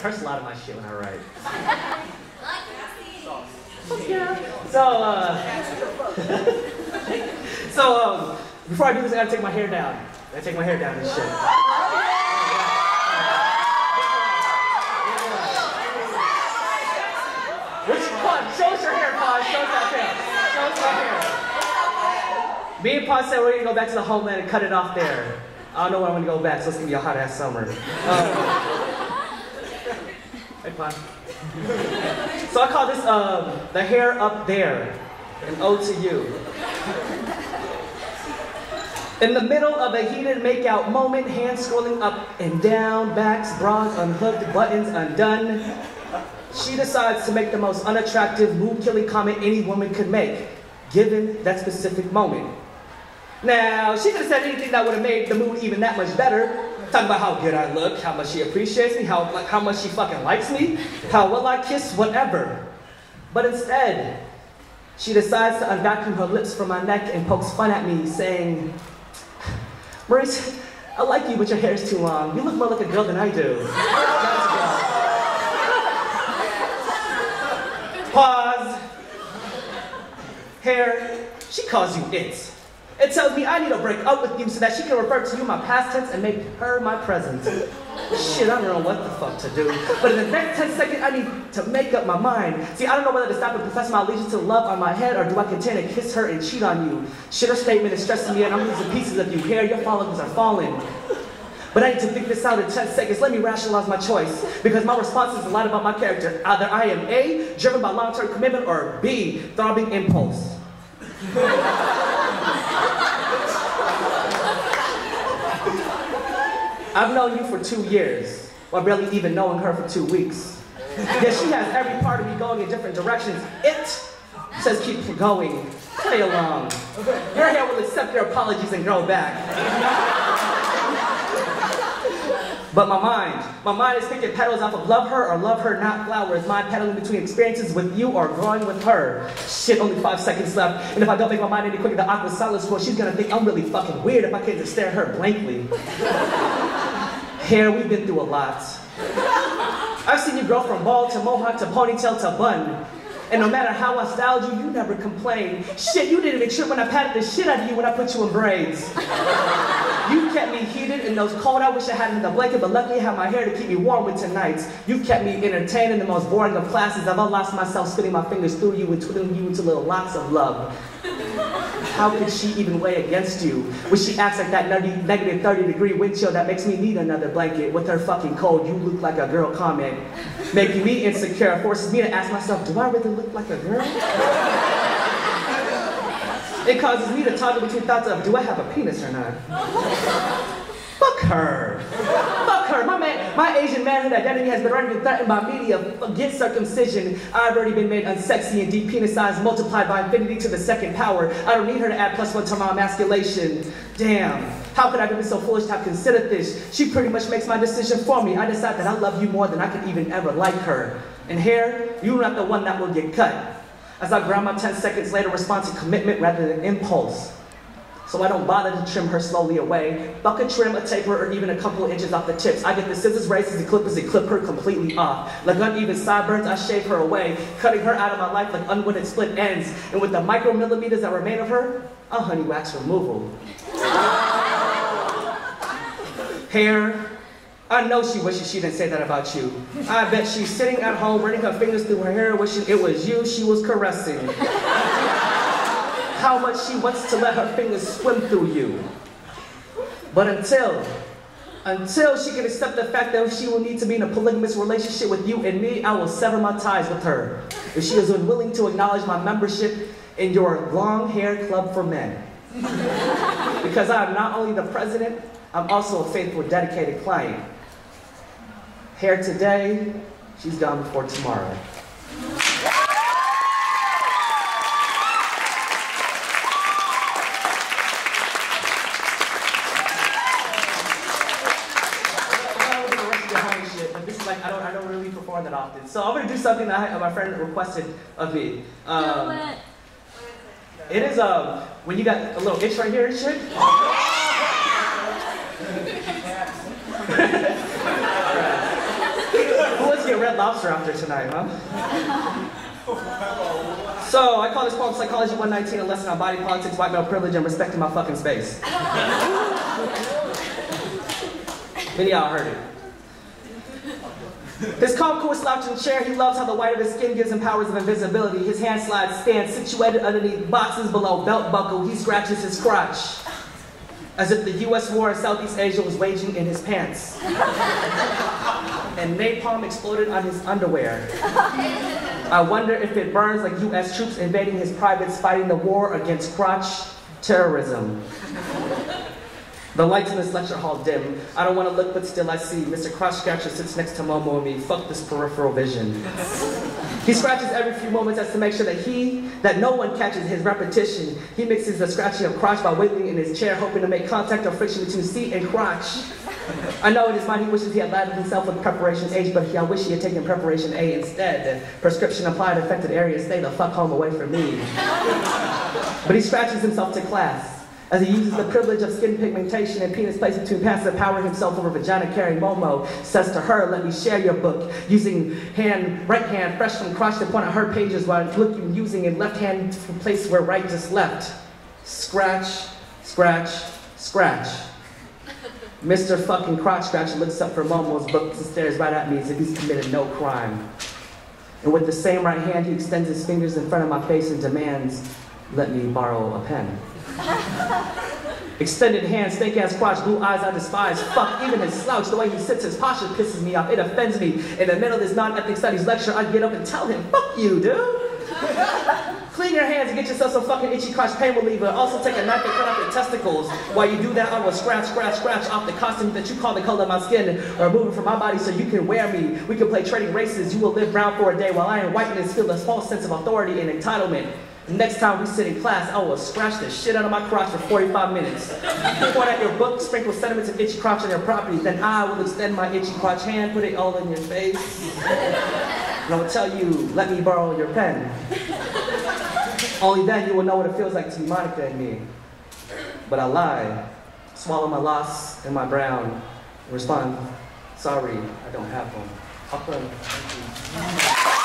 curse a lot of my shit when I write. Yeah. So, before I do this, I gotta take my hair down. I gotta take my hair down and shit. Which Pod? Show us your hair, Pod. Show us that hair. Show us that hair. Me and Pod said we're gonna go back to the homeland and cut it off there. I don't know when I'm gonna go back, so it's gonna be a hot ass summer. Hey, Pod. So I call this the hair up there, an ode to you. In the middle of a heated makeout moment, hands scrolling up and down, backs, bras unhooked, buttons undone, she decides to make the most unattractive, mood-killing comment any woman could make, given that specific moment. Now, she could have said anything that would have made the mood even that much better. Talking about how good I look, how much she appreciates me, how much she fucking likes me, how well I kiss, whatever. But instead, she decides to unvacuum her lips from my neck and pokes fun at me, saying, Maurice, I like you, but your hair's too long. You look more like a girl than I do. Pause. Hair, she calls you it. It tells me I need to break up with you so that she can refer to you in my past tense and make her my present. Shit, I don't know what the fuck to do. But in the next 10 seconds, I need to make up my mind. See, I don't know whether to stop and profess my allegiance to love on my head, or do I continue to kiss her and cheat on you? Shit, her statement is stressing me and I'm losing pieces of you. Hair, your follicles are falling. But I need to think this out in 10 seconds. Let me rationalize my choice. Because my response is a lot about my character. Either I am A, driven by long-term commitment, or B, throbbing impulse. I've known you for 2 years, while barely even knowing her for 2 weeks. Yet she has every part of me going in different directions. It says keep going, play along. Your hair will accept your apologies and grow back. But my mind is picking petals off of love her or love her not flowers. Mine pedaling between experiences with you or growing with her. Shit, only 5 seconds left. And if I don't make my mind any quicker, the awkward silence, well, she's gonna think I'm really fucking weird if I can't just stare at her blankly. Hair, we've been through a lot. I've seen you grow from bald to mohawk to ponytail to bun. And no matter how I styled you, you never complained. Shit, you didn't even trip when I patted the shit out of you when I put you in braids. You kept me heated in those cold, I wish I had in the blanket, but luckily I have my hair to keep me warm winter nights. You kept me entertained in the most boring of classes. I've lost myself spinning my fingers through you and twiddling you into little locks of love. How could she even weigh against you? When she acts like that negative 30-degree wind chill that makes me need another blanket. With her fucking cold, you look like a girl comment. Making me insecure, forces me to ask myself, do I really look like a girl? It causes me to toggle between thoughts of, do I have a penis or not? Fuck her. Fuck her. My Asian manhood identity has been already threatened by media. Forget circumcision. I've already been made unsexy and depenicized, multiplied by infinity to the second power. I don't need her to add +1 to my emasculation. Damn. How could I be so foolish to have considered this? She pretty much makes my decision for me. I decide that I love you more than I could even ever like her. And hair, you're not the one that will get cut. As I grind my 10 seconds later response to commitment rather than impulse. So I don't bother to trim her slowly away. Buck a trim, a taper, or even a couple of inches off the tips. I get the scissors, razors, and clippers and clip her completely off. Like uneven sideburns, I shave her away, cutting her out of my life like unwanted split ends. And with the micromillimeters that remain of her, I'll honey wax removal. Hair, I know she wishes she didn't say that about you. I bet she's sitting at home running her fingers through her hair wishing it was you she was caressing. How much she wants to let her fingers swim through you. But until she can accept the fact that she will need to be in a polygamous relationship with you and me, I will sever my ties with her. If she is unwilling to acknowledge my membership in your long hair club for men. Because I am not only the president, I'm also a faithful, dedicated client. Hair today, she's gone before tomorrow. I don't really perform that often. So I'm gonna do something that my friend requested of me. It is when you got a little itch right here and shit. Who was see a Red Lobster after tonight, huh? So, I call this poem Psychology 119, a lesson on body politics, white male privilege, and respecting my fucking space. Many of y'all heard it. His calm, cool slouching chair, he loves how the white of his skin gives him powers of invisibility. His hand slides stand situated underneath boxes below belt buckle. He scratches his crotch, as if the U.S. war in Southeast Asia was waging in his pants. And napalm exploded on his underwear. I wonder if it burns like U.S. troops invading his privates fighting the war against crotch terrorism. The lights in this lecture hall dim. I don't want to look, but still I see. Mr. Crotch Scratcher sits next to Momo and me. Fuck this peripheral vision. He scratches every few moments as to make sure that no one catches his repetition. He mixes the scratching of crotch by wiggling in his chair, hoping to make contact or friction between seat and crotch. I know in his mind he wishes he had lathered himself with preparation H, but I wish he had taken preparation A instead. Prescription applied, affected areas, stay the fuck home away from me. But he scratches himself to class, as he uses the privilege of skin pigmentation and penis placed between pants to power himself over vagina-carrying Momo, says to her, let me share your book, using right hand fresh from crotch to point at her pages while looking, using in left hand from place where right just left. Scratch, scratch, scratch. Mr. fucking Crotch Scratcher looks up for Momo's book and stares right at me as if he's committed no crime. And with the same right hand, he extends his fingers in front of my face and demands, let me borrow a pen. Extended hand, stank ass crotch, blue eyes I despise. Fuck, even his slouch, the way he sits, his posture pisses me off. It offends me. In the middle of this non-ethnic studies lecture, I get up and tell him, fuck you, dude. Clean your hands and get yourself some fucking itchy crotch pain reliever. Also take a knife and cut off your testicles. While you do that, I will scratch, scratch, scratch off the costume that you call the color of my skin, or remove it from my body so you can wear me. We can play trading races. You will live brown for a day while I in whiteness feel this false sense of authority and entitlement. Next time we sit in class, I will scratch the shit out of my crotch for 45 minutes. Point at your book, sprinkle sentiments of itchy crotch on your property. Then I will extend my itchy crotch hand, put it all in your face. And I will tell you, let me borrow your pen. Only then you will know what it feels like to be Monica and me. But I lie, swallow my loss and my brown, and respond, sorry, I don't have one. Thank you.